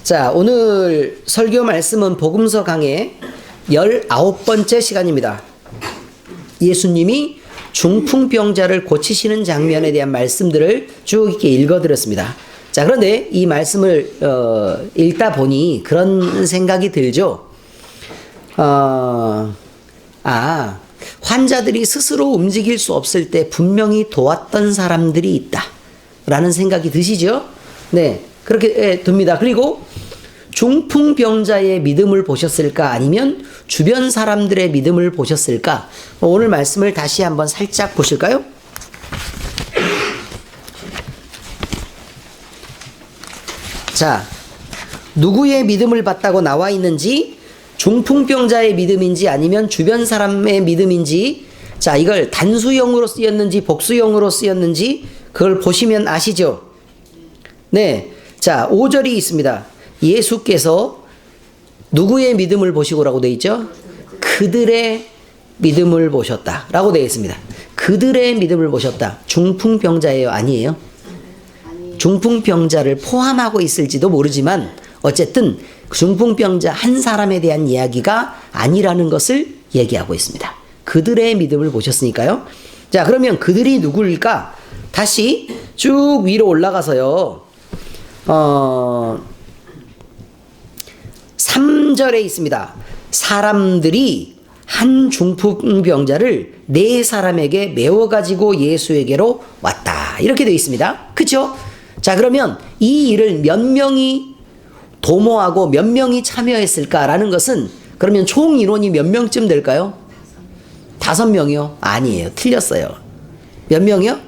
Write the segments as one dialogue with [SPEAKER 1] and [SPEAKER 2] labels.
[SPEAKER 1] 자, 오늘 설교 말씀은 복음서 강의 19번째 시간입니다. 예수님이 중풍병자를 고치시는 장면에 대한 말씀들을 쭉 이렇게 읽어드렸습니다. 자, 그런데 이 말씀을 읽다 보니 그런 생각이 들죠. 환자들이 스스로 움직일 수 없을 때 분명히 도왔던 사람들이 있다 라는 생각이 드시죠? 네, 그렇게 듭니다. 그리고 중풍병자의 믿음을 보셨을까 아니면 주변 사람들의 믿음을 보셨을까? 오늘 말씀을 다시 한번 살짝 보실까요? 자, 누구의 믿음을 받다고 나와 있는지, 중풍병자의 믿음인지 아니면 주변 사람의 믿음인지, 자, 이걸 단수형으로 쓰였는지 복수형으로 쓰였는지 그걸 보시면 아시죠? 네, 자, 5절이 있습니다. 예수께서 누구의 믿음을 보시고라고 되어 있죠? 그들의 믿음을 보셨다 라고 되어 있습니다. 그들의 믿음을 보셨다. 중풍병자예요? 아니에요? 중풍병자를 포함하고 있을지도 모르지만 어쨌든 중풍병자 한 사람에 대한 이야기가 아니라는 것을 얘기하고 있습니다. 그들의 믿음을 보셨으니까요. 자, 그러면 그들이 누구일까? 다시 쭉 위로 올라가서요. 3절에 있습니다. 사람들이 한 중풍병자를 네 사람에게 메워가지고 예수에게로 왔다. 이렇게 되어 있습니다. 그렇죠? 자, 그러면 이 일을 몇 명이 도모하고 몇 명이 참여했을까라는 것은 그러면 총 인원이 몇 명쯤 될까요? 5명이요? 아니에요. 틀렸어요. 몇 명이요?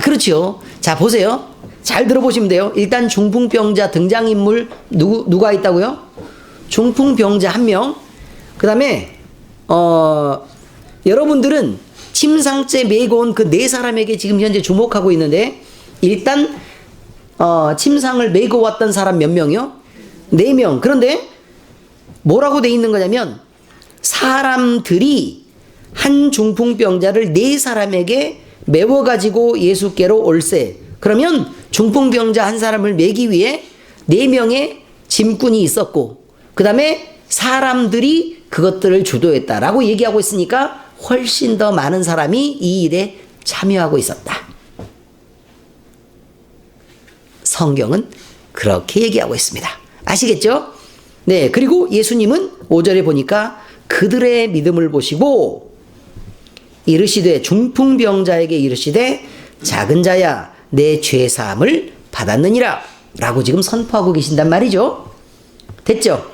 [SPEAKER 1] 그렇죠. 자, 보세요. 잘 들어보시면 돼요. 일단 중풍병자 등장인물 누가 있다고요? 중풍병자 1명. 그 다음에 여러분들은 침상째 메고 온 그 네 사람에게 지금 현재 주목하고 있는데, 일단 침상을 메고 왔던 사람 몇 명이요? 4명. 그런데 뭐라고 돼 있는 거냐면 사람들이 한 중풍병자를 4사람에게 메워가지고 예수께로 올세. 그러면 중풍병자 한 사람을 메기 위해 4명의 짐꾼이 있었고, 그 다음에 사람들이 그것들을 주도했다라고 얘기하고 있으니까 훨씬 더 많은 사람이 이 일에 참여하고 있었다. 성경은 그렇게 얘기하고 있습니다. 아시겠죠? 네, 그리고 예수님은 5절에 보니까 그들의 믿음을 보시고 이르시되, 중풍병자에게 이르시되 작은 자야 내 죄사함을 받았느니라 라고 지금 선포하고 계신단 말이죠. 됐죠?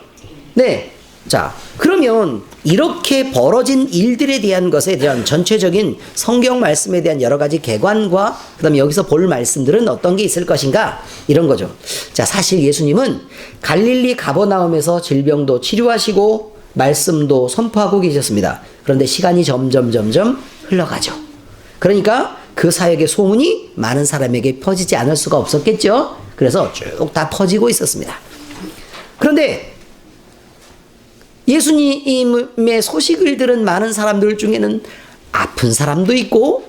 [SPEAKER 1] 네. 자, 그러면 이렇게 벌어진 일들에 대한 것에 대한 전체적인 성경 말씀에 대한 여러 가지 개관과 그 다음에 여기서 볼 말씀들은 어떤 게 있을 것인가, 이런 거죠. 자, 사실 예수님은 갈릴리 가버나움에서 질병도 치료하시고 말씀도 선포하고 계셨습니다. 그런데 시간이 점점 흘러가죠. 그러니까 그 사역의 소문이 많은 사람에게 퍼지지 않을 수가 없었겠죠. 그래서 쭉 다 퍼지고 있었습니다. 그런데 예수님의 소식을 들은 많은 사람들 중에는 아픈 사람도 있고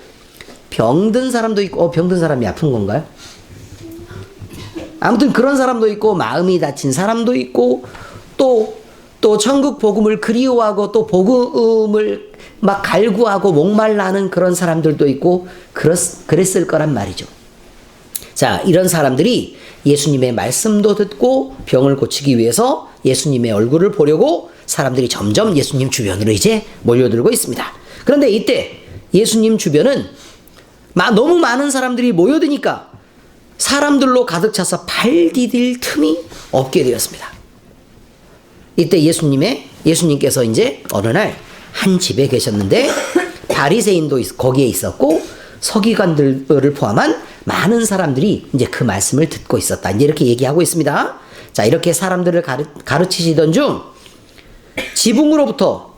[SPEAKER 1] 병든 사람도 있고, 병든 사람이 아픈 건가요? 아무튼 그런 사람도 있고, 마음이 다친 사람도 있고, 또 천국 복음을 그리워하고 또 복음을 막 갈구하고 목말라 하는 그런 사람들도 있고 그랬을 거란 말이죠. 자, 이런 사람들이 예수님의 말씀도 듣고 병을 고치기 위해서 예수님의 얼굴을 보려고 사람들이 점점 예수님 주변으로 이제 몰려들고 있습니다. 그런데 이때 예수님 주변은 너무 많은 사람들이 모여드니까 사람들로 가득 차서 발 디딜 틈이 없게 되었습니다. 이때 예수님께서 이제 어느 날 한 집에 계셨는데 바리새인도 거기에 있었고 서기관들을 포함한 많은 사람들이 이제 그 말씀을 듣고 있었다. 이제 이렇게 얘기하고 있습니다. 자, 이렇게 사람들을 가르치시던 중 지붕으로부터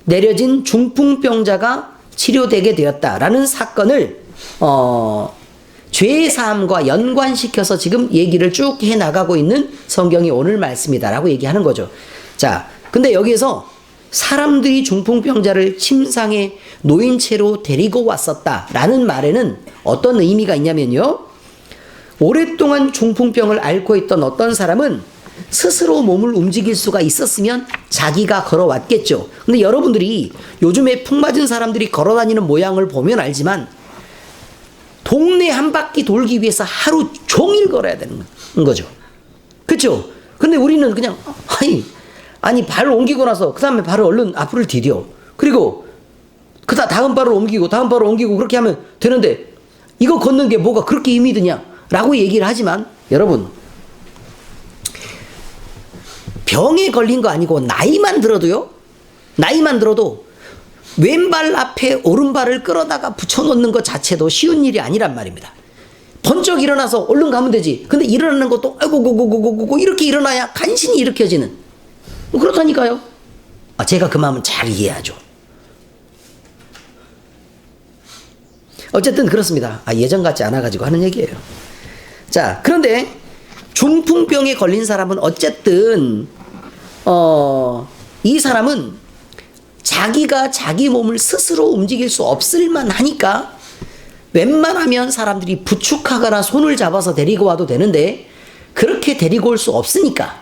[SPEAKER 1] 내려진 중풍병자가 치료되게 되었다라는 사건을 죄의 사함과 연관시켜서 지금 얘기를 쭉 해나가고 있는 성경이 오늘 말씀이다라고 얘기하는 거죠. 자, 근데 여기에서 사람들이 중풍병자를 침상에 놓인 채로 데리고 왔었다라는 말에는 어떤 의미가 있냐면요. 오랫동안 중풍병을 앓고 있던 어떤 사람은 스스로 몸을 움직일 수가 있었으면 자기가 걸어왔겠죠. 근데 여러분들이 요즘에 푹 맞은 사람들이 걸어다니는 모양을 보면 알지만 동네 한 바퀴 돌기 위해서 하루 종일 걸어야 되는 거죠. 그렇죠? 근데 우리는 그냥 아니 발을 옮기고 나서 그 다음에 발을 얼른 앞으로 디뎌. 그리고 다음 발을 옮기고 다음 발을 옮기고 그렇게 하면 되는데 이거 걷는 게 뭐가 그렇게 힘이 드냐 라고 얘기를 하지만 여러분, 병에 걸린 거 아니고 나이만 들어도 왼발 앞에 오른발을 끌어다가 붙여놓는 것 자체도 쉬운 일이 아니란 말입니다. 번쩍 일어나서 얼른 가면 되지. 근데 일어나는 것도 아이고 이렇게 일어나야 간신히 일으켜지는, 그렇다니까요. 제가 그 마음은 잘 이해하죠. 어쨌든 그렇습니다. 예전 같지 않아가지고 하는 얘기예요. 자, 그런데 중풍병에 걸린 사람은 어쨌든 이 사람은 자기가 자기 몸을 스스로 움직일 수 없을만 하니까 웬만하면 사람들이 부축하거나 손을 잡아서 데리고 와도 되는데 그렇게 데리고 올 수 없으니까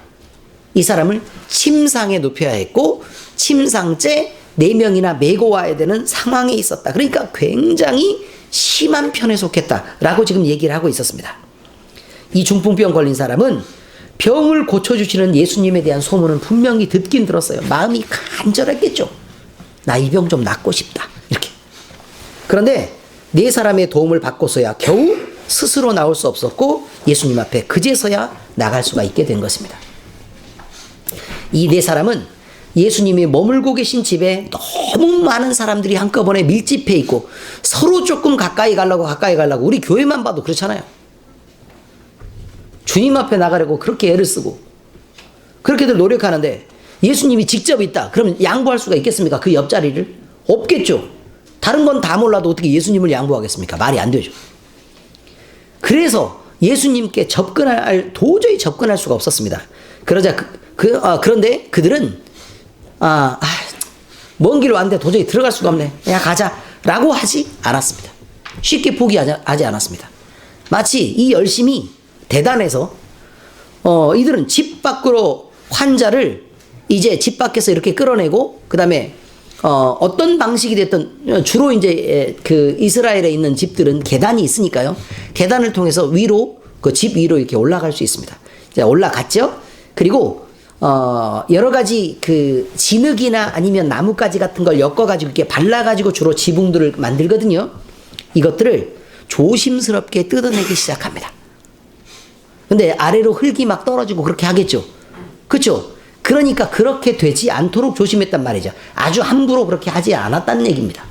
[SPEAKER 1] 이 사람을 침상에 눕혀야 했고 침상째 4명이나 메고 와야 되는 상황에 있었다. 그러니까 굉장히 심한 편에 속했다라고 지금 얘기를 하고 있었습니다. 이 중풍병 걸린 사람은 병을 고쳐주시는 예수님에 대한 소문은 분명히 듣긴 들었어요. 마음이 간절했겠죠. 나 이 병 좀 낫고 싶다. 이렇게. 그런데 4사람의 도움을 받고서야 겨우 스스로 나올 수 없었고 예수님 앞에 그제서야 나갈 수가 있게 된 것입니다. 이 4사람은 예수님이 머물고 계신 집에 너무 많은 사람들이 한꺼번에 밀집해 있고 서로 조금 가까이 가려고 우리 교회만 봐도 그렇잖아요. 주님 앞에 나가려고 그렇게 애를 쓰고 그렇게들 노력하는데 예수님이 직접 있다. 그러면 양보할 수가 있겠습니까? 그 옆자리를? 없겠죠. 다른 건 다 몰라도 어떻게 예수님을 양보하겠습니까? 말이 안 되죠. 그래서 예수님께 도저히 접근할 수가 없었습니다. 그러자 그런데 그들은 먼 길 왔는데 도저히 들어갈 수가 없네. 야 가자 라고 하지 않았습니다. 쉽게 포기하지 않았습니다. 마치 이 열심이 대단해서 이들은 집 밖으로 환자를 이제 집 밖에서 이렇게 끌어내고 그 다음에 어떤 방식이 됐든 주로 이제 그 이스라엘에 있는 집들은 계단이 있으니까요. 계단을 통해서 그 집 위로 이렇게 올라갈 수 있습니다. 자, 올라갔죠. 그리고 여러 가지 그 진흙이나 아니면 나뭇가지 같은 걸 엮어가지고 이렇게 발라가지고 주로 지붕들을 만들거든요. 이것들을 조심스럽게 뜯어내기 시작합니다. 근데 아래로 흙이 막 떨어지고 그렇게 하겠죠. 그렇죠? 그러니까 그렇게 되지 않도록 조심했단 말이죠. 아주 함부로 그렇게 하지 않았다는 얘기입니다.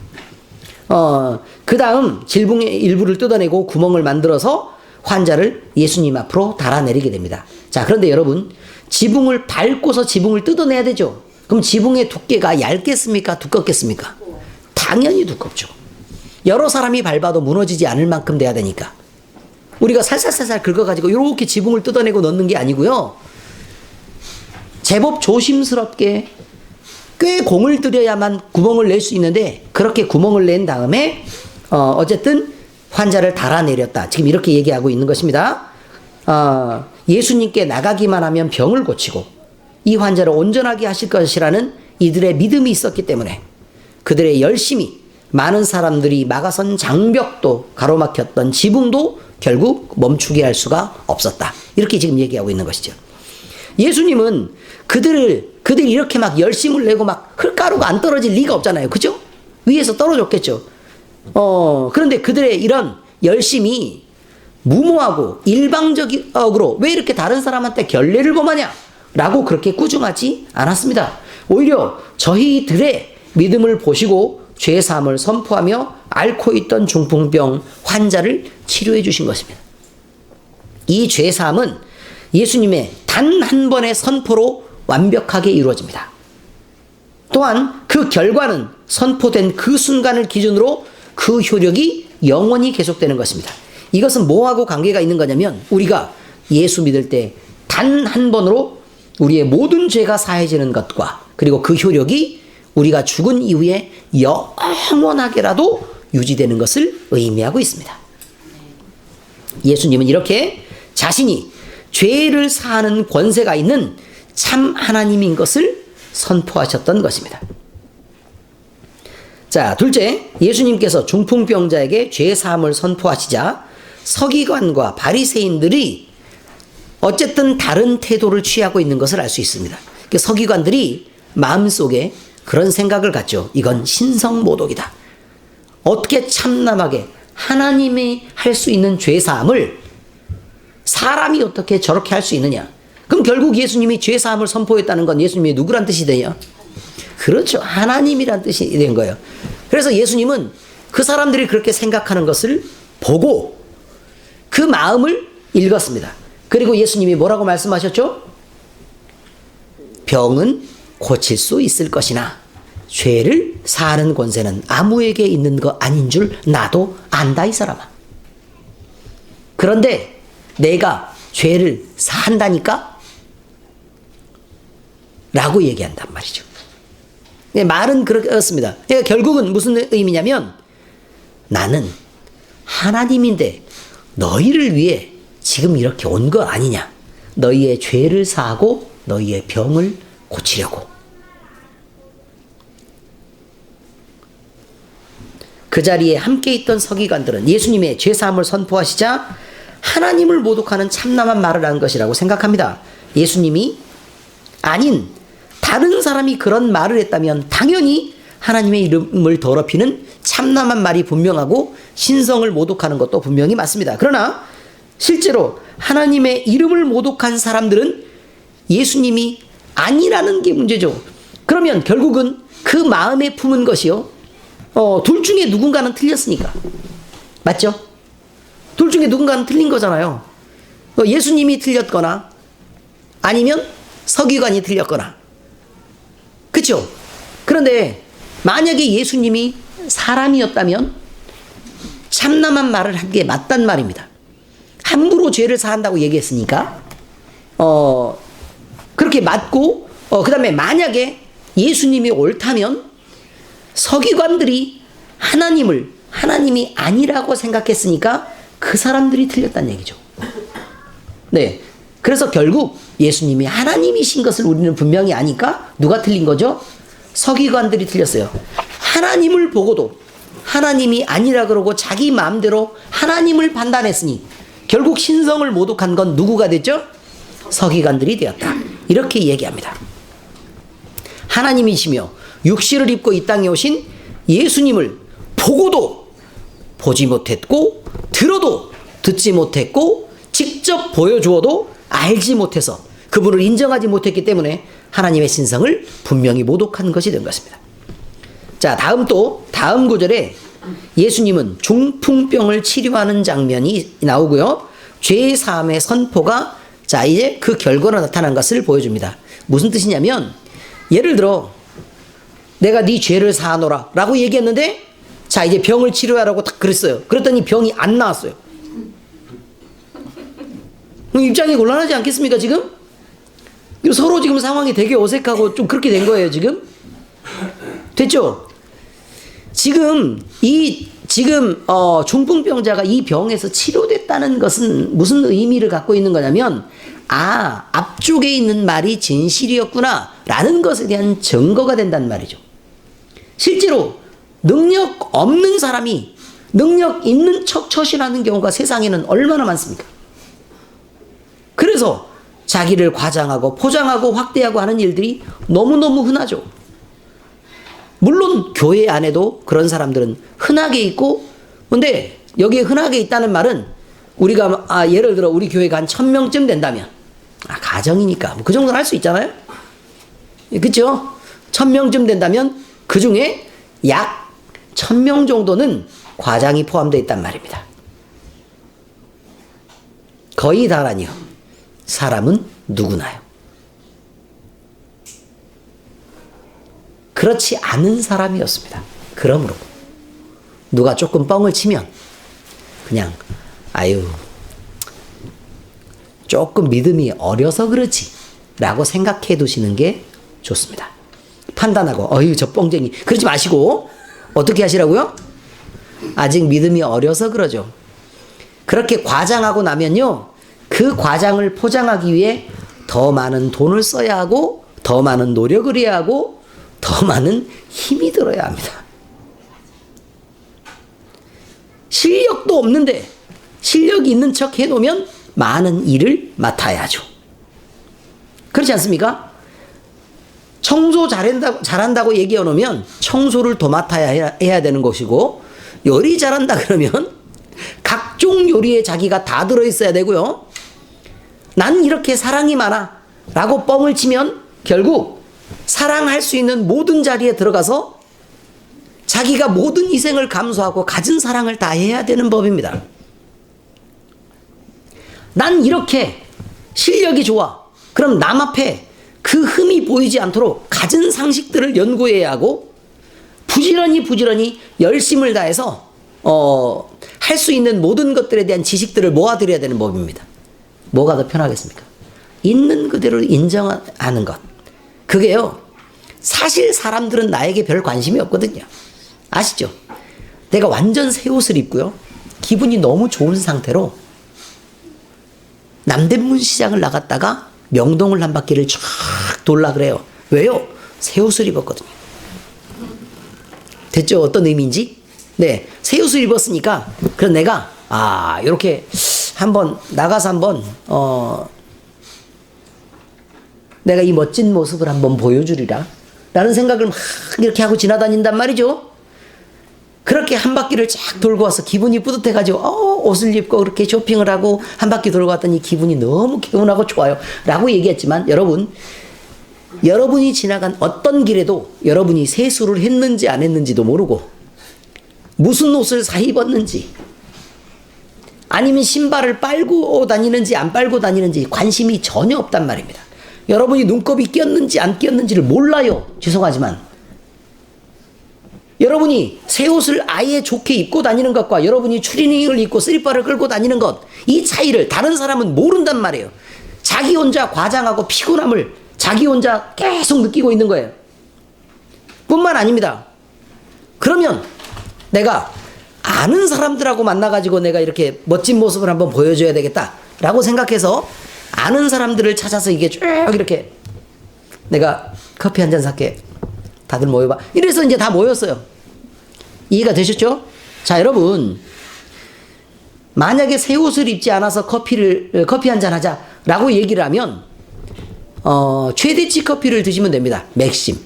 [SPEAKER 1] 그 다음 질붕의 일부를 뜯어내고 구멍을 만들어서 환자를 예수님 앞으로 달아내리게 됩니다. 자, 그런데 여러분, 지붕을 밟고서 지붕을 뜯어내야 되죠. 그럼 지붕의 두께가 얇겠습니까? 두껍겠습니까? 당연히 두껍죠. 여러 사람이 밟아도 무너지지 않을 만큼 돼야 되니까. 우리가 살살살살 긁어가지고 이렇게 지붕을 뜯어내고 넣는 게 아니고요. 제법 조심스럽게 꽤 공을 들여야만 구멍을 낼 수 있는데 그렇게 구멍을 낸 다음에 어쨌든 환자를 달아내렸다. 지금 이렇게 얘기하고 있는 것입니다. 예수님께 나가기만 하면 병을 고치고 이 환자를 온전하게 하실 것이라는 이들의 믿음이 있었기 때문에 그들의 열심이 많은 사람들이 막아선 장벽도 가로막혔던 지붕도 결국 멈추게 할 수가 없었다. 이렇게 지금 얘기하고 있는 것이죠. 예수님은 그들이 이렇게 막 열심을 내고 막 흙가루가 안 떨어질 리가 없잖아요. 그죠? 위에서 떨어졌겠죠. 그런데 그들의 이런 열심이 무모하고 일방적으로 왜 이렇게 다른 사람한테 결례를 범하냐? 라고 그렇게 꾸중하지 않았습니다. 오히려 저희들의 믿음을 보시고 죄사함을 선포하며 앓고 있던 중풍병 환자를 치료해 주신 것입니다. 이 죄사함은 예수님의 단 한 번의 선포로 완벽하게 이루어집니다. 또한 그 결과는 선포된 그 순간을 기준으로 그 효력이 영원히 계속되는 것입니다. 이것은 뭐하고 관계가 있는 거냐면 우리가 예수 믿을 때 단 한 번으로 우리의 모든 죄가 사해지는 것과 그리고 그 효력이 우리가 죽은 이후에 영원하게라도 유지되는 것을 의미하고 있습니다. 예수님은 이렇게 자신이 죄를 사하는 권세가 있는 참 하나님인 것을 선포하셨던 것입니다. 자, 둘째, 예수님께서 중풍병자에게 죄 사함을 선포하시자 서기관과 바리새인들이 어쨌든 다른 태도를 취하고 있는 것을 알 수 있습니다. 서기관들이 마음속에 그런 생각을 갖죠. 이건 신성모독이다. 어떻게 참남하게 하나님이 할 수 있는 죄 사함을 사람이 어떻게 저렇게 할 수 있느냐. 그럼 결국 예수님이 죄 사함을 선포했다는 건 예수님이 누구란 뜻이 돼요? 그렇죠. 하나님이란 뜻이 된 거예요. 그래서 예수님은 그 사람들이 그렇게 생각하는 것을 보고 그 마음을 읽었습니다. 그리고 예수님이 뭐라고 말씀하셨죠? 병은 고칠 수 있을 것이나 죄를 사하는 권세는 아무에게 있는 거 아닌 줄 나도 안다 이 사람아. 그런데 내가 죄를 사한다니까? 라고 얘기한단 말이죠. 말은 그렇습니다. 그러니까 결국은 무슨 의미냐면 나는 하나님인데 너희를 위해 지금 이렇게 온 거 아니냐. 너희의 죄를 사하고 너희의 병을 고치려고. 그 자리에 함께 있던 서기관들은 예수님의 죄사함을 선포하시자 하나님을 모독하는 참남한 말을 한 것이라고 생각합니다. 예수님이 아닌 다른 사람이 그런 말을 했다면 당연히 하나님의 이름을 더럽히는 참남한 말이 분명하고 신성을 모독하는 것도 분명히 맞습니다. 그러나 실제로 하나님의 이름을 모독한 사람들은 예수님이 아니라는 게 문제죠. 그러면 결국은 그 마음에 품은 것이요. 둘 중에 누군가는 틀렸으니까. 맞죠? 둘 중에 누군가는 틀린 거잖아요. 예수님이 틀렸거나 아니면 서기관이 틀렸거나. 그렇죠? 그런데 만약에 예수님이 사람이었다면 참남한 말을 한 게 맞단 말입니다. 함부로 죄를 사한다고 얘기했으니까 그렇게 맞고 그 다음에 만약에 예수님이 옳다면 서기관들이 하나님이 아니라고 생각했으니까 그 사람들이 틀렸다는 얘기죠. 네. 그래서 결국 예수님이 하나님이신 것을 우리는 분명히 아니까 누가 틀린 거죠? 서기관들이 틀렸어요. 하나님을 보고도 하나님이 아니라 그러고 자기 마음대로 하나님을 판단했으니 결국 신성을 모독한 건 누구가 됐죠? 서기관들이 되었다. 이렇게 얘기합니다. 하나님이시며 육신을 입고 이 땅에 오신 예수님을 보고도 보지 못했고 들어도 듣지 못했고 직접 보여주어도 알지 못해서 그분을 인정하지 못했기 때문에 하나님의 신성을 분명히 모독한 것이 된 것입니다. 자, 다음 구절에 예수님은 중풍병을 치료하는 장면이 나오고요. 죄 사함의 선포가 자 이제 그 결과로 나타난 것을 보여줍니다. 무슨 뜻이냐면 예를 들어 내가 네 죄를 사하노라 라고 얘기했는데 자 이제 병을 치료하라고 딱 그랬어요. 그랬더니 병이 안 나왔어요. 입장이 곤란하지 않겠습니까 지금? 서로 지금 상황이 되게 어색하고 좀 그렇게 된 거예요 지금. 됐죠? 지금 중풍병자가 이 병에서 치료됐다는 것은 무슨 의미를 갖고 있는 거냐면 앞쪽에 있는 말이 진실이었구나 라는 것에 대한 증거가 된단 말이죠. 실제로 능력 없는 사람이 능력 있는 척 처신하는 경우가 세상에는 얼마나 많습니까? 그래서 자기를 과장하고 포장하고 확대하고 하는 일들이 너무너무 흔하죠. 물론 교회 안에도 그런 사람들은 흔하게 있고, 근데 여기에 흔하게 있다는 말은 우리가 예를 들어 우리 교회가 한 1000명쯤 된다면 가정이니까 뭐 그 정도는 할 수 있잖아요. 그렇죠? 1000명쯤 된다면 그 중에 약 1000명 정도는 과장이 포함되어 있단 말입니다. 거의 다라니요. 사람은 누구나요. 그렇지 않은 사람이었습니다. 그러므로 누가 조금 뻥을 치면 그냥 조금 믿음이 어려서 그렇지 라고 생각해 두시는 게 좋습니다. 판단하고 저 뻥쟁이 그러지 마시고 어떻게 하시라고요? 아직 믿음이 어려서 그러죠. 그렇게 과장하고 나면요, 그 과장을 포장하기 위해 더 많은 돈을 써야 하고, 더 많은 노력을 해야 하고, 더 많은 힘이 들어야 합니다. 실력도 없는데 실력이 있는 척 해놓으면 많은 일을 맡아야 하죠. 그렇지 않습니까? 청소 잘한다고 얘기해 놓으면 청소를 더 맡아야 해야 되는 것이고, 요리 잘한다 그러면 각종 요리에 자기가 다 들어있어야 되고요. 난 이렇게 사랑이 많아 라고 뻥을 치면 결국 사랑할 수 있는 모든 자리에 들어가서 자기가 모든 희생을 감수하고 가진 사랑을 다 해야 되는 법입니다. 난 이렇게 실력이 좋아. 그럼 남 앞에 그 흠이 보이지 않도록 가진 상식들을 연구해야 하고, 부지런히 열심을 다해서 할 수 있는 모든 것들에 대한 지식들을 모아드려야 되는 법입니다. 뭐가 더 편하겠습니까? 있는 그대로 인정하는 것. 그게요, 사실 사람들은 나에게 별 관심이 없거든요. 아시죠? 내가 완전 새 옷을 입고요, 기분이 너무 좋은 상태로 남대문 시장을 나갔다가 명동을 한 바퀴를 쫙 돌라 그래요. 왜요? 새 옷을 입었거든요. 됐죠? 어떤 의미인지? 네, 새 옷을 입었으니까, 그럼 내가 이렇게 한번 나가서 한번 내가 이 멋진 모습을 한번 보여주리라 라는 생각을 막 이렇게 하고 지나다닌단 말이죠. 그렇게 한 바퀴를 쫙 돌고 와서 기분이 뿌듯해가지고 옷을 입고 그렇게 쇼핑을 하고 한 바퀴 돌고 왔더니 기분이 너무 개운하고 좋아요 라고 얘기했지만, 여러분이 지나간 어떤 길에도 여러분이 세수를 했는지 안 했는지도 모르고, 무슨 옷을 사 입었는지, 아니면 신발을 빨고 다니는지 안 빨고 다니는지 관심이 전혀 없단 말입니다. 여러분이 눈곱이 꼈는지 안 꼈는지를 몰라요. 죄송하지만 여러분이 새 옷을 아예 좋게 입고 다니는 것과 여러분이 추리닝을 입고 슬리퍼를 끌고 다니는 것, 이 차이를 다른 사람은 모른단 말이에요. 자기 혼자 과장하고 피곤함을 자기 혼자 계속 느끼고 있는 거예요. 뿐만 아닙니다. 그러면 내가 아는 사람들하고 만나가지고 내가 이렇게 멋진 모습을 한번 보여줘야 되겠다라고 생각해서 아는 사람들을 찾아서 이게 쭉 이렇게 내가 커피 한 잔 살게. 다들 모여봐. 이래서 이제 다 모였어요. 이해가 되셨죠? 자, 여러분. 만약에 새 옷을 입지 않아서 커피 한 잔 하자라고 얘기를 하면, 최대치 커피를 드시면 됩니다. 맥심.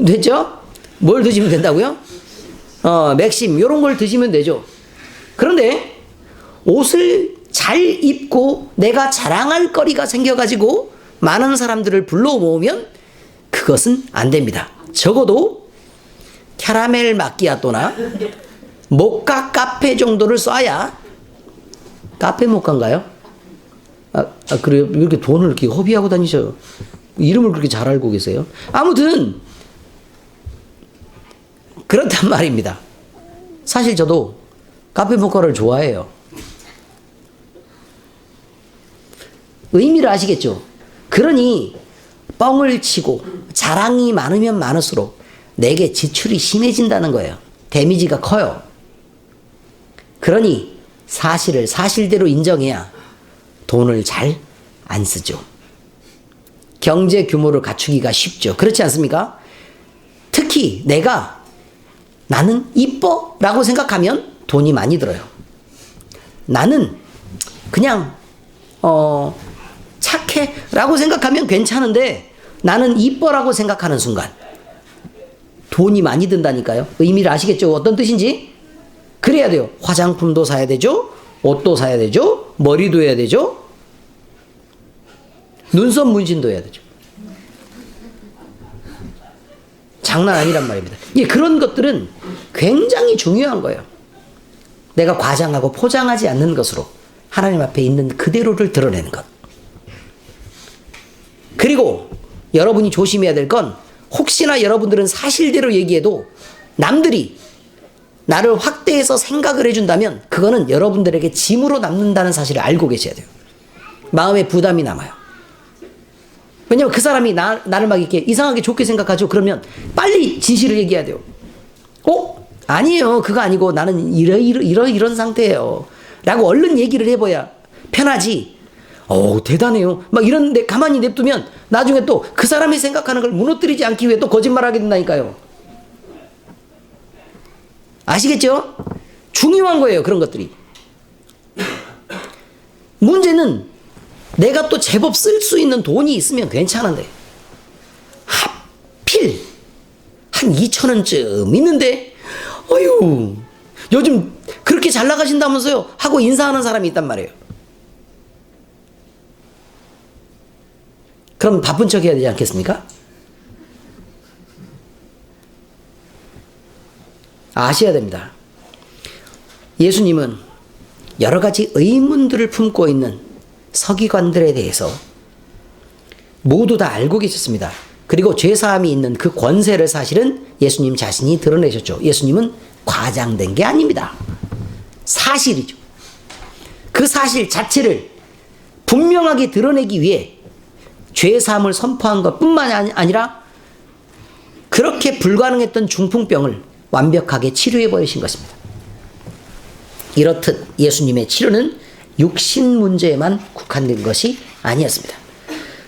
[SPEAKER 1] 됐죠? 뭘 드시면 된다고요? 맥심. 요런 걸 드시면 되죠. 그런데 옷을 잘 입고 내가 자랑할 거리가 생겨가지고 많은 사람들을 불러 모으면 그것은 안 됩니다. 적어도 캐러멜 마끼아또나 모카 카페 정도를 쏴야. 카페 모카인가요? 그래요? 왜 이렇게 돈을 이렇게 허비하고 다니셔요? 이름을 그렇게 잘 알고 계세요? 아무튼 그렇단 말입니다. 사실 저도 카페 모카를 좋아해요. 의미를 아시겠죠? 그러니 뻥을 치고 자랑이 많으면 많을수록 내게 지출이 심해진다는 거예요. 데미지가 커요. 그러니 사실을 사실대로 인정해야 돈을 잘 안 쓰죠. 경제 규모를 갖추기가 쉽죠. 그렇지 않습니까? 특히 나는 이뻐 라고 생각하면 돈이 많이 들어요. 나는 그냥 착해 라고 생각하면 괜찮은데, 나는 이뻐라고 생각하는 순간 돈이 많이 든다니까요. 의미를 아시겠죠? 어떤 뜻인지? 그래야 돼요. 화장품도 사야 되죠. 옷도 사야 되죠. 머리도 해야 되죠. 눈썹 문신도 해야 되죠. 장난 아니란 말입니다. 그런 것들은 굉장히 중요한 거예요. 내가 과장하고 포장하지 않는 것으로 하나님 앞에 있는 그대로를 드러내는 것. 그리고 여러분이 조심해야 될 건, 혹시나 여러분들은 사실대로 얘기해도 남들이 나를 확대해서 생각을 해준다면 그거는 여러분들에게 짐으로 남는다는 사실을 알고 계셔야 돼요. 마음에 부담이 남아요. 왜냐면 그 사람이 나를 막 이렇게 이상하게 좋게 생각하죠. 그러면 빨리 진실을 얘기해야 돼요. 아니에요. 그거 아니고 나는 이런 상태예요. 라고 얼른 얘기를 해봐야 편하지. 대단해요. 막 이런데 가만히 냅두면 나중에 또 그 사람이 생각하는 걸 무너뜨리지 않기 위해 또 거짓말하게 된다니까요. 아시겠죠? 중요한 거예요, 그런 것들이. 문제는 내가 또 제법 쓸 수 있는 돈이 있으면 괜찮은데 하필 한 2,000원쯤 있는데 어휴 요즘 그렇게 잘 나가신다면서요 하고 인사하는 사람이 있단 말이에요. 그럼 바쁜 척 해야 되지 않겠습니까? 아셔야 됩니다. 예수님은 여러 가지 의문들을 품고 있는 서기관들에 대해서 모두 다 알고 계셨습니다. 그리고 죄사함이 있는 그 권세를 사실은 예수님 자신이 드러내셨죠. 예수님은 과장된 게 아닙니다. 사실이죠. 그 사실 자체를 분명하게 드러내기 위해 죄사함을 선포한 것뿐만 아니라 그렇게 불가능했던 중풍병을 완벽하게 치료해 버리신 것입니다. 이렇듯 예수님의 치료는 육신 문제에만 국한된 것이 아니었습니다.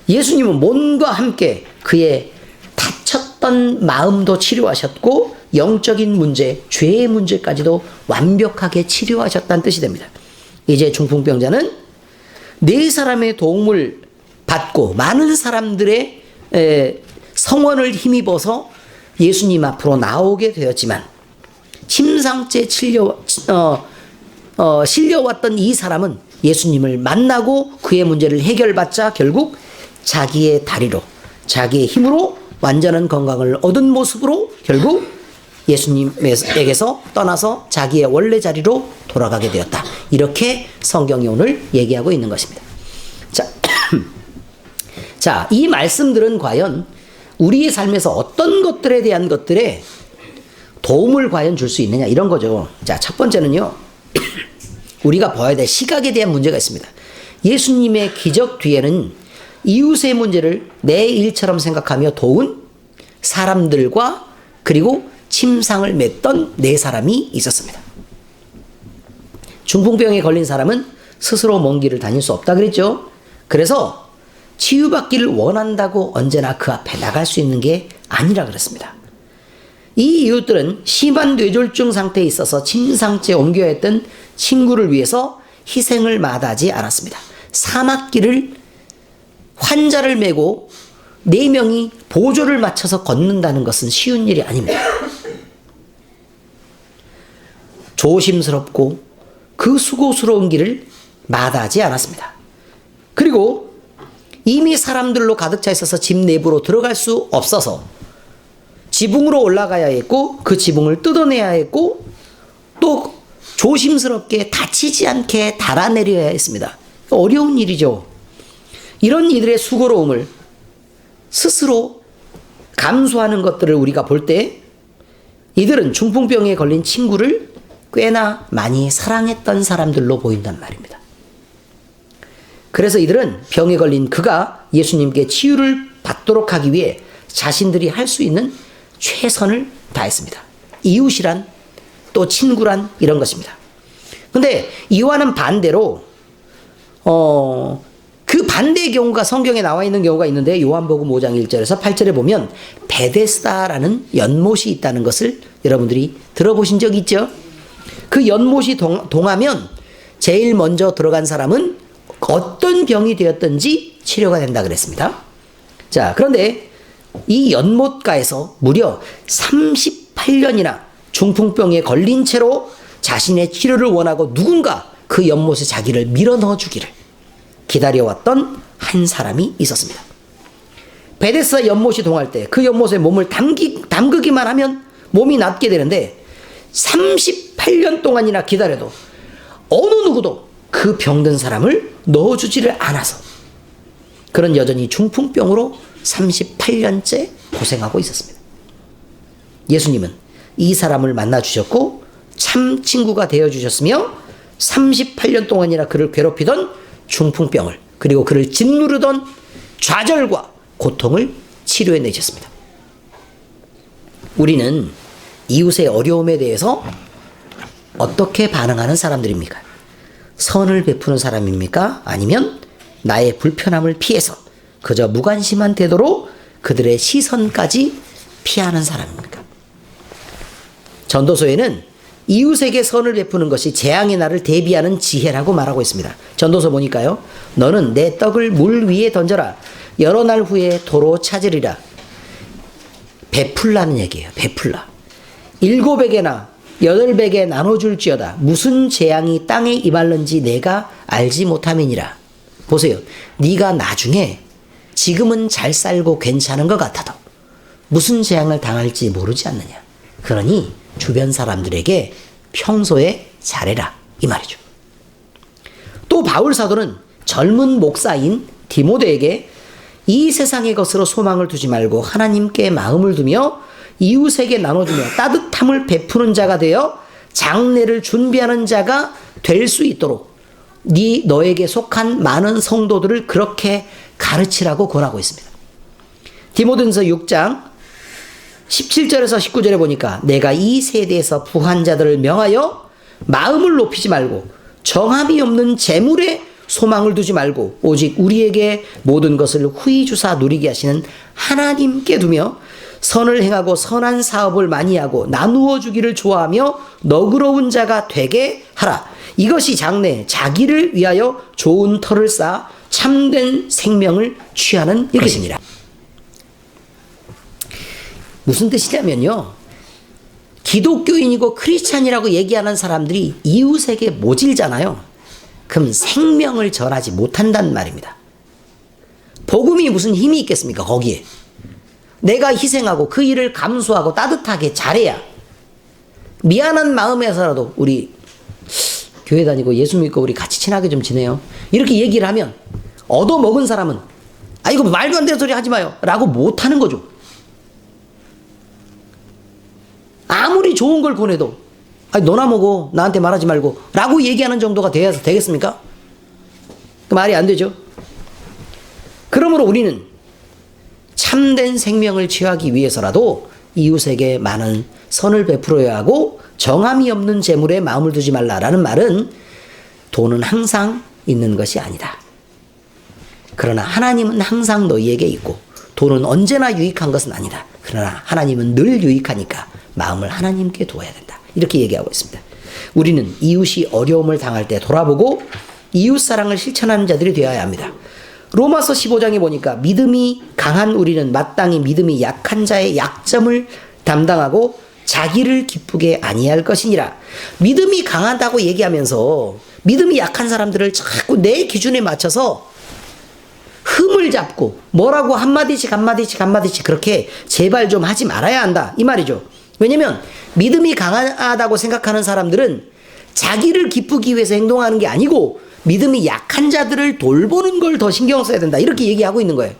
[SPEAKER 1] 예수님은 몸과 함께 그의 다쳤던 마음도 치료하셨고 영적인 문제, 죄의 문제까지도 완벽하게 치료하셨다는 뜻이 됩니다. 이제 중풍병자는 네 사람의 도움을 받고 많은 사람들의 성원을 힘입어서 예수님 앞으로 나오게 되었지만 침상째 실려왔던 이 사람은 예수님을 만나고 그의 문제를 해결받자 결국 자기의 다리로 자기의 힘으로 완전한 건강을 얻은 모습으로 결국 예수님에게서 떠나서 자기의 원래 자리로 돌아가게 되었다. 이렇게 성경이 오늘 얘기하고 있는 것입니다. 자, 이 말씀들은 과연 우리의 삶에서 어떤 것들에 대한 것들에 도움을 과연 줄 수 있느냐 이런 거죠. 자, 첫 번째는요. 우리가 봐야 될 시각에 대한 문제가 있습니다. 예수님의 기적 뒤에는 이웃의 문제를 내 일처럼 생각하며 도운 사람들과 그리고 침상을 맸던 네 사람이 있었습니다. 중풍병에 걸린 사람은 스스로 먼 길을 다닐 수 없다 그랬죠. 그래서 치유받기를 원한다고 언제나 그 앞에 나갈 수 있는 게 아니라 그랬습니다. 이 이웃들은 심한 뇌졸중 상태에 있어서 침상째에 옮겨야 했던 친구를 위해서 희생을 마다하지 않았습니다. 사막길을 환자를 메고 4명이 보조를 맞춰서 걷는다는 것은 쉬운 일이 아닙니다. 조심스럽고 그 수고스러운 길을 마다하지 않았습니다. 그리고 이미 사람들로 가득 차 있어서 집 내부로 들어갈 수 없어서 지붕으로 올라가야 했고 그 지붕을 뜯어내야 했고 또 조심스럽게 다치지 않게 달아내려야 했습니다. 어려운 일이죠. 이런 이들의 수고로움을 스스로 감수하는 것들을 우리가 볼 때 이들은 중풍병에 걸린 친구를 꽤나 많이 사랑했던 사람들로 보인단 말입니다. 그래서 이들은 병에 걸린 그가 예수님께 치유를 받도록 하기 위해 자신들이 할 수 있는 최선을 다했습니다. 이웃이란 또 친구란 이런 것입니다. 근데 이와는 반대로 그 반대의 경우가 성경에 나와 있는 경우가 있는데 요한복음 5장 1절에서 8절에 보면 베데스다라는 연못이 있다는 것을 여러분들이 들어보신 적 있죠? 그 연못이 동하면 제일 먼저 들어간 사람은 어떤 병이 되었든지 치료가 된다 그랬습니다. 자, 그런데 이 연못가에서 무려 38년이나 중풍병에 걸린 채로 자신의 치료를 원하고 누군가 그 연못에 자기를 밀어넣어 주기를 기다려왔던 한 사람이 있었습니다. 베데스다 연못이 동할 때 그 연못에 몸을 담그기만 하면 몸이 낫게 되는데 38년 동안이나 기다려도 어느 누구도 그 병든 사람을 넣어주지를 않아서 그는 여전히 중풍병으로 38년째 고생하고 있었습니다. 예수님은 이 사람을 만나주셨고 참 친구가 되어주셨으며 38년 동안이나 그를 괴롭히던 중풍병을 그리고 그를 짓누르던 좌절과 고통을 치료해 내셨습니다. 우리는 이웃의 어려움에 대해서 어떻게 반응하는 사람들입니까? 선을 베푸는 사람입니까? 아니면 나의 불편함을 피해서 그저 무관심한 태도로 그들의 시선까지 피하는 사람입니까? 전도서에는 이웃에게 선을 베푸는 것이 재앙의 날을 대비하는 지혜라고 말하고 있습니다. 전도서 보니까요. 너는 내 떡을 물 위에 던져라. 여러 날 후에 도로 찾으리라. 베풀라는 얘기예요. 베풀라. 7에게나 8에게 나눠줄지어다. 무슨 재앙이 땅에 임할는지 내가 알지 못함이니라. 보세요. 네가 나중에 지금은 잘 살고 괜찮은 것 같아도 무슨 재앙을 당할지 모르지 않느냐. 그러니 주변 사람들에게 평소에 잘해라. 이 말이죠. 또 바울 사도는 젊은 목사인 디모데에게 이 세상의 것으로 소망을 두지 말고 하나님께 마음을 두며 이웃에게 나눠주며 따뜻함을 베푸는 자가 되어 장례를 준비하는 자가 될 수 있도록 너에게 속한 많은 성도들을 그렇게 가르치라고 권하고 있습니다. 디모데전서 6장 17절에서 19절에 보니까 내가 이 세대에서 부한 자들을 명하여 마음을 높이지 말고 정함이 없는 재물에 소망을 두지 말고 오직 우리에게 모든 것을 후히 주사 누리게 하시는 하나님께 두며 선을 행하고 선한 사업을 많이 하고 나누어 주기를 좋아하며 너그러운 자가 되게 하라. 이것이 장래 자기를 위하여 좋은 터를 쌓아 참된 생명을 취하는 것이니라. 무슨 뜻이냐면요. 기독교인이고 크리스찬이라고 얘기하는 사람들이 이웃에게 모질잖아요. 그럼 생명을 전하지 못한다는 말입니다. 복음이 무슨 힘이 있겠습니까? 거기에. 내가 희생하고 그 일을 감수하고 따뜻하게 잘해야 미안한 마음에서라도 우리 교회 다니고 예수 믿고 우리 같이 친하게 좀 지내요. 이렇게 얘기를 하면 얻어먹은 사람은 아 이거 말도 안 되는 소리 하지 마요 라고 못하는 거죠. 아무리 좋은 걸 보내도 아니 너나 먹어 나한테 말하지 말고 라고 얘기하는 정도가 돼야 되겠습니까? 그 말이 안 되죠. 그러므로 우리는 참된 생명을 취하기 위해서라도 이웃에게 많은 선을 베풀어야 하고 정함이 없는 재물에 마음을 두지 말라라는 말은 돈은 항상 있는 것이 아니다. 그러나 하나님은 항상 너희에게 있고 돈은 언제나 유익한 것은 아니다. 그러나 하나님은 늘 유익하니까 마음을 하나님께 두어야 된다. 이렇게 얘기하고 있습니다. 우리는 이웃이 어려움을 당할 때 돌아보고 이웃사랑을 실천하는 자들이 되어야 합니다. 로마서 15장에 보니까 믿음이 강한 우리는 마땅히 믿음이 약한 자의 약점을 담당하고 자기를 기쁘게 아니할 것이니라. 믿음이 강하다고 얘기하면서 믿음이 약한 사람들을 자꾸 내 기준에 맞춰서 흠을 잡고 뭐라고 한마디씩 그렇게 제발 좀 하지 말아야 한다 이 말이죠. 왜냐면 믿음이 강하다고 생각하는 사람들은 자기를 기쁘기 위해서 행동하는 게 아니고 믿음이 약한 자들을 돌보는 걸 더 신경 써야 된다 이렇게 얘기하고 있는 거예요.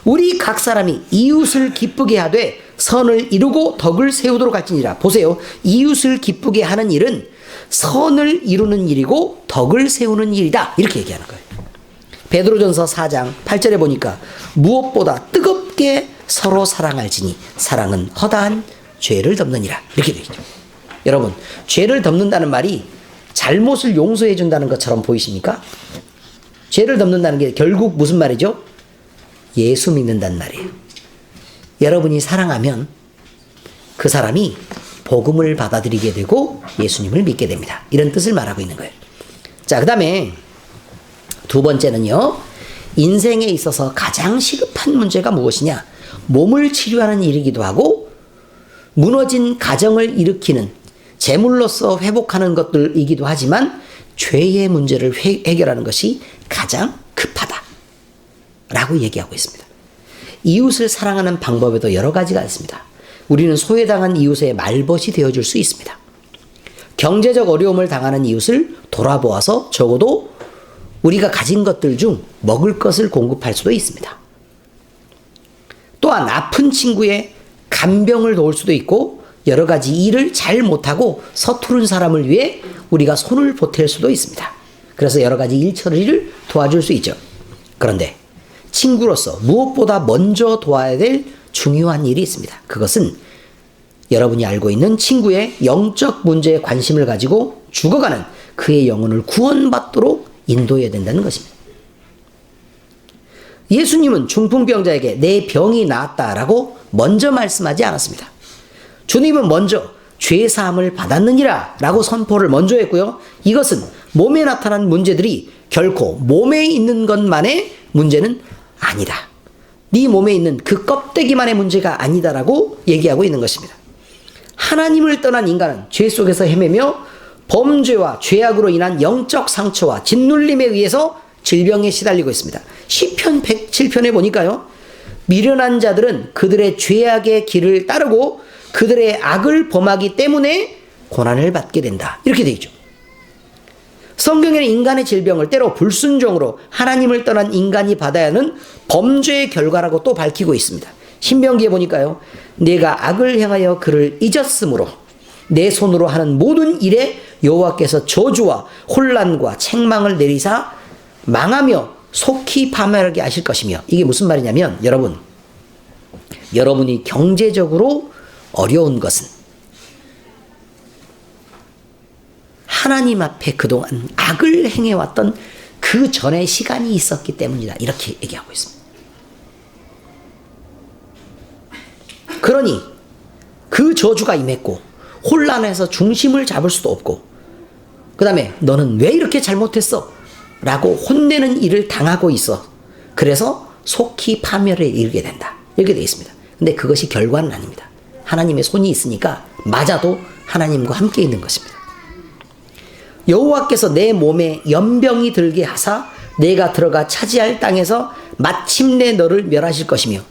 [SPEAKER 1] 우리 각 사람이 이웃을 기쁘게 하되 선을 이루고 덕을 세우도록 할지니라. 보세요. 이웃을 기쁘게 하는 일은 선을 이루는 일이고 덕을 세우는 일이다 이렇게 얘기하는 거예요. 베드로전서 4장 8절에 보니까 무엇보다 뜨겁게 서로 사랑할지니 사랑은 허다한 죄를 덮느니라 이렇게 되어 있죠. 여러분 죄를 덮는다는 말이 잘못을 용서해 준다는 것처럼 보이십니까? 죄를 덮는다는 게 결국 무슨 말이죠? 예수 믿는다는 말이에요. 여러분이 사랑하면 그 사람이 복음을 받아들이게 되고 예수님을 믿게 됩니다. 이런 뜻을 말하고 있는 거예요. 자, 그 다음에 두 번째는요. 인생에 있어서 가장 시급한 문제가 무엇이냐? 몸을 치료하는 일이기도 하고 무너진 가정을 일으키는 재물로서 회복하는 것들이기도 하지만 죄의 문제를 해결하는 것이 가장 급하다 라고 얘기하고 있습니다. 이웃을 사랑하는 방법에도 여러 가지가 있습니다. 우리는 소외당한 이웃의 말벗이 되어줄 수 있습니다. 경제적 어려움을 당하는 이웃을 돌아보아서 적어도 우리가 가진 것들 중 먹을 것을 공급할 수도 있습니다. 또한 아픈 친구의 간병을 도울 수도 있고 여러 가지 일을 잘 못하고 서투른 사람을 위해 우리가 손을 보탤 수도 있습니다. 그래서 여러 가지 일 처리를 도와줄 수 있죠. 그런데 친구로서 무엇보다 먼저 도와야 될 중요한 일이 있습니다. 그것은 여러분이 알고 있는 친구의 영적 문제에 관심을 가지고 죽어가는 그의 영혼을 구원받도록 인도해야 된다는 것입니다. 예수님은 중풍병자에게 내 병이 나았다라고 먼저 말씀하지 않았습니다. 주님은 먼저 죄사함을 받았느니라 라고 선포를 먼저 했고요. 이것은 몸에 나타난 문제들이 결코 몸에 있는 것만의 문제는 아니다. 네 몸에 있는 그 껍데기만의 문제가 아니다라고 얘기하고 있는 것입니다. 하나님을 떠난 인간은 죄 속에서 헤매며 범죄와 죄악으로 인한 영적 상처와 짓눌림에 의해서 질병에 시달리고 있습니다. 시편 107편에 보니까요. 미련한 자들은 그들의 죄악의 길을 따르고 그들의 악을 범하기 때문에 고난을 받게 된다. 이렇게 되어 있죠. 성경에는 인간의 질병을 때로 불순종으로 하나님을 떠난 인간이 받아야 하는 범죄의 결과라고 또 밝히고 있습니다. 신명기에 보니까요. 내가 악을 행하여 그를 잊었으므로 내 손으로 하는 모든 일에 여호와께서 저주와 혼란과 책망을 내리사 망하며 속히 파멸하게 하실 것이며, 이게 무슨 말이냐면 여러분이 경제적으로 어려운 것은 하나님 앞에 그동안 악을 행해왔던 그 전의 시간이 있었기 때문이다. 이렇게 얘기하고 있습니다. 그러니 그 저주가 임했고 혼란해서 중심을 잡을 수도 없고, 그 다음에 너는 왜 이렇게 잘못했어? 라고 혼내는 일을 당하고 있어. 그래서 속히 파멸에 이르게 된다. 이렇게 되어 있습니다. 근데 그것이 결과는 아닙니다. 하나님의 손이 있으니까 맞아도 하나님과 함께 있는 것입니다. 여호와께서 내 몸에 연병이 들게 하사 내가 들어가 차지할 땅에서 마침내 너를 멸하실 것이며.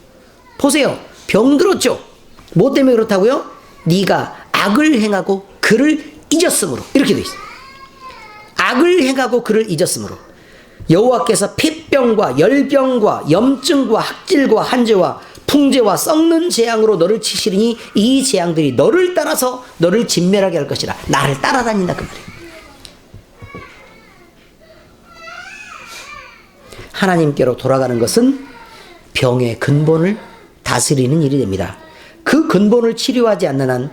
[SPEAKER 1] 보세요. 병 들었죠? 뭐 때문에 그렇다고요? 네가 악을 행하고 그를 잊었으므로. 이렇게 되어 있어요. 악을 행하고 그를 잊었으므로 여호와께서 폐병과 열병과 염증과 학질과 한재와 풍재와 썩는 재앙으로 너를 치시리니 이 재앙들이 너를 따라서 너를 진멸하게 할 것이라. 나를 따라다닌다 그 말이에요. 하나님께로 돌아가는 것은 병의 근본을 다스리는 일이 됩니다. 그 근본을 치료하지 않는 한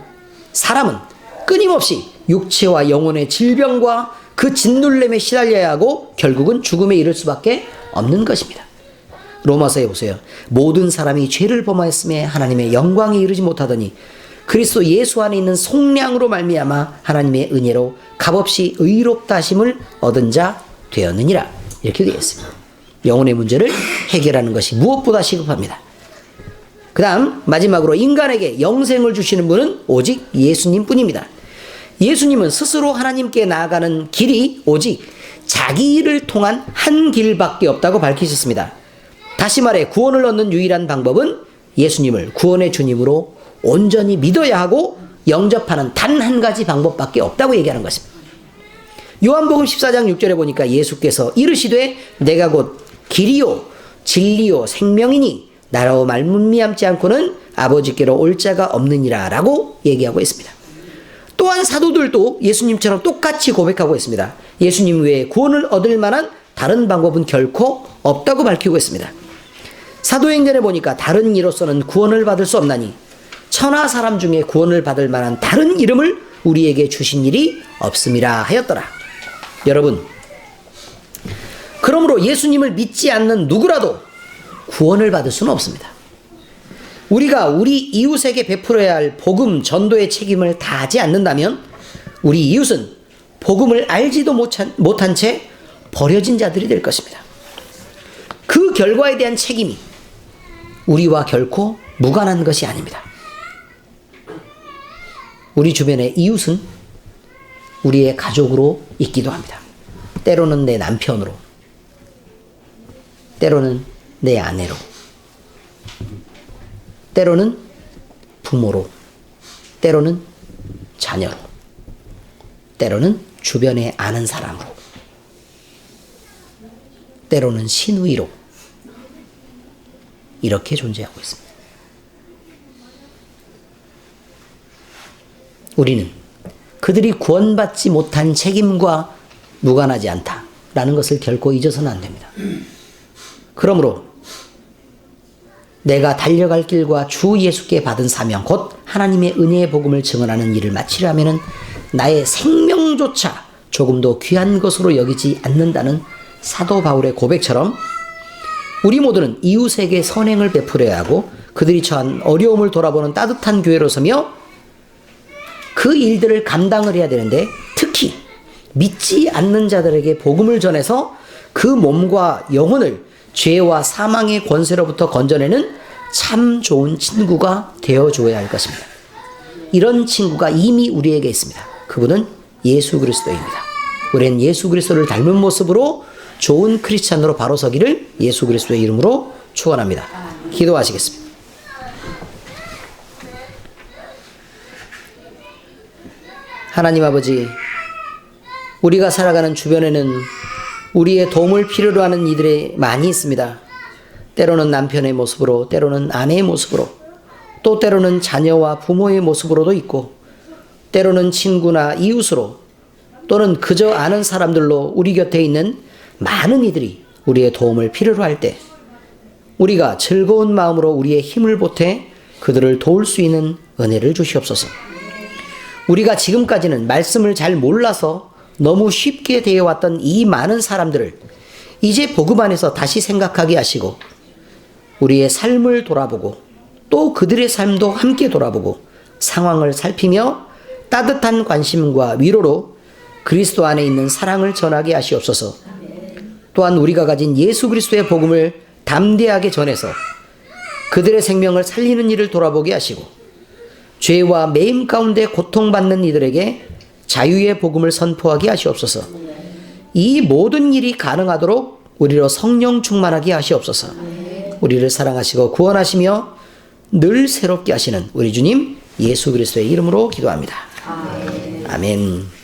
[SPEAKER 1] 사람은 끊임없이 육체와 영혼의 질병과 그 짓눌림에 시달려야 하고 결국은 죽음에 이를 수밖에 없는 것입니다. 로마서에 보세요. 모든 사람이 죄를 범하였음에 하나님의 영광에 이르지 못하더니 그리스도 예수 안에 있는 속량으로 말미암아 하나님의 은혜로 값없이 의롭다 하심을 얻은 자 되었느니라. 이렇게 되어 있습니다. 영혼의 문제를 해결하는 것이 무엇보다 시급합니다. 그 다음 마지막으로 인간에게 영생을 주시는 분은 오직 예수님 뿐입니다. 예수님은 스스로 하나님께 나아가는 길이 오직 자기 일을 통한 한 길밖에 없다고 밝히셨습니다. 다시 말해 구원을 얻는 유일한 방법은 예수님을 구원의 주님으로 온전히 믿어야 하고 영접하는 단 한 가지 방법밖에 없다고 얘기하는 것입니다. 요한복음 14장 6절에 보니까 예수께서 이르시되 내가 곧 길이요 진리요 생명이니 나로 말미암지 않고는 아버지께로 올 자가 없느니라 라고 얘기하고 있습니다. 또한 사도들도 예수님처럼 똑같이 고백하고 있습니다. 예수님 외에 구원을 얻을 만한 다른 방법은 결코 없다고 밝히고 있습니다. 사도행전에 보니까 다른 이로서는 구원을 받을 수 없나니 천하 사람 중에 구원을 받을 만한 다른 이름을 우리에게 주신 일이 없음이라 하였더라. 여러분, 그러므로 예수님을 믿지 않는 누구라도 구원을 받을 수는 없습니다. 우리가 우리 이웃에게 베풀어야 할 복음 전도의 책임을 다하지 않는다면 우리 이웃은 복음을 알지도 못한 채 버려진 자들이 될 것입니다. 그 결과에 대한 책임이 우리와 결코 무관한 것이 아닙니다. 우리 주변의 이웃은 우리의 가족으로 있기도 합니다. 때로는 내 남편으로, 때로는 내 아내로, 때로는 부모로, 때로는 자녀로, 때로는 주변에 아는 사람으로, 때로는 시누이로 이렇게 존재하고 있습니다. 우리는 그들이 구원받지 못한 책임과 무관하지 않다라는 것을 결코 잊어서는 안 됩니다. 그러므로 내가 달려갈 길과 주 예수께 받은 사명 곧 하나님의 은혜의 복음을 증언하는 일을 마치려 하면은 나의 생명조차 조금도 귀한 것으로 여기지 않는다는 사도 바울의 고백처럼 우리 모두는 이웃에게 선행을 베풀어야 하고 그들이 처한 어려움을 돌아보는 따뜻한 교회로 서며 그 일들을 감당을 해야 되는데, 특히 믿지 않는 자들에게 복음을 전해서 그 몸과 영혼을 죄와 사망의 권세로부터 건져내는 참 좋은 친구가 되어줘야 할 것입니다. 이런 친구가 이미 우리에게 있습니다. 그분은 예수 그리스도입니다. 우리는 예수 그리스도를 닮은 모습으로 좋은 크리스찬으로 바로 서기를 예수 그리스도의 이름으로 축원합니다. 기도하시겠습니다. 하나님 아버지, 우리가 살아가는 주변에는 우리의 도움을 필요로 하는 이들이 많이 있습니다. 때로는 남편의 모습으로, 때로는 아내의 모습으로, 또 때로는 자녀와 부모의 모습으로도 있고, 때로는 친구나 이웃으로, 또는 그저 아는 사람들로 우리 곁에 있는 많은 이들이 우리의 도움을 필요로 할 때 우리가 즐거운 마음으로 우리의 힘을 보태 그들을 도울 수 있는 은혜를 주시옵소서. 우리가 지금까지는 말씀을 잘 몰라서 너무 쉽게 대해왔던 이 많은 사람들을 이제 복음 안에서 다시 생각하게 하시고 우리의 삶을 돌아보고 또 그들의 삶도 함께 돌아보고 상황을 살피며 따뜻한 관심과 위로로 그리스도 안에 있는 사랑을 전하게 하시옵소서. 또한 우리가 가진 예수 그리스도의 복음을 담대하게 전해서 그들의 생명을 살리는 일을 돌아보게 하시고 죄와 매임 가운데 고통받는 이들에게 자유의 복음을 선포하게 하시옵소서. 이 모든 일이 가능하도록 우리로 성령 충만하게 하시옵소서. 우리를 사랑하시고 구원하시며 늘 새롭게 하시는 우리 주님 예수 그리스도의 이름으로 기도합니다. 아멘.